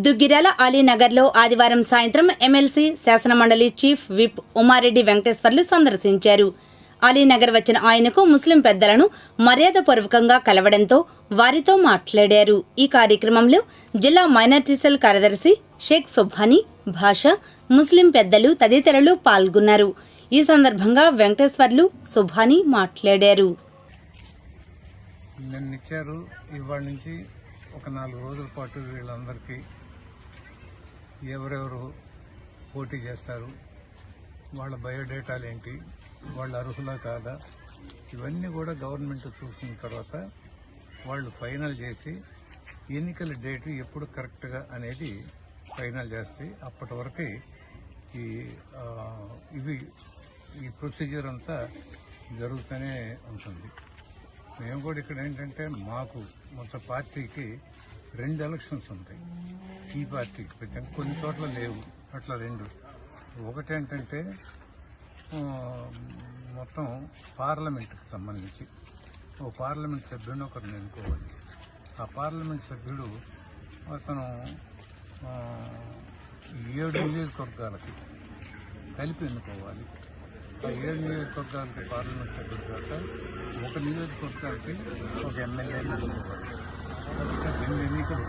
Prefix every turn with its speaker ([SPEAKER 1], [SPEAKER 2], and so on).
[SPEAKER 1] దుగ్గిరాల అలీనగర్లో ఆదివారం సాయంత్రం ఎమ్మెల్సీ శాసనమండలి చీఫ్ విప్ ఉమారెడ్డి వెంకటేశ్వర్లు సందర్శించారు. అలీనగర్ వచ్చిన ఆయనకు ముస్లిం పెద్దలను మర్యాదపూర్వకంగా కలవడంతో వారితో మాట్లాడారు. ఈ కార్యక్రమంలో జిల్లా మైనార్టీ సెల్ కార్యదర్శి షేక్ సుబ్హానీ, భాషా, ముస్లిం పెద్దలు తదితరులు పాల్గొన్నారు. ఈ సందర్భంగా వెంకటేశ్వర్లు, సుబ్హానీ మాట్లాడారు.
[SPEAKER 2] ఇవాళ నుంచి ఒక 4 రోజుల పాటు వీళ్ళందరికీ ఎవరెవరు పోటీ చేస్తారు, వాళ్ళ బయోడేటాలు ఏంటి, వాళ్ళ అర్హులా కాదా, ఇవన్నీ కూడా గవర్నమెంట్ చూసిన తర్వాత వాళ్ళు ఫైనల్ చేసి ఎన్నికల డేటు ఎప్పుడు కరెక్ట్గా అనేది ఫైనల్ చేస్తే అప్పటి వరకు ఈ ప్రొసీజర్ అంతా జరుగుతూనే ఉంటుంది. మేము కూడా ఇక్కడ ఏంటంటే మాకు మొత్తం పార్టీకి 2 ఎలక్షన్స్ ఉంటాయి. ఈ పార్టీకి కొన్ని చోట్ల లేవు, అట్లా 2. ఒకటేంటంటే మొత్తం పార్లమెంట్కి సంబంధించి ఓ పార్లమెంట్ సభ్యుడిని ఒకరిని ఎన్నుకోవాలి. ఆ పార్లమెంట్ సభ్యుడు అతను 7 నియోజకవర్గాలకి కలిపి ఎన్నుకోవాలి. ఆ 7 నియోజకవర్గాలకి పార్లమెంట్ సభ్యుడు కాక ఒక నియోజకవర్గానికి ఒక ఎమ్మెల్యేని ఎన్నుకోవాలి. 2 ఎన్నికలు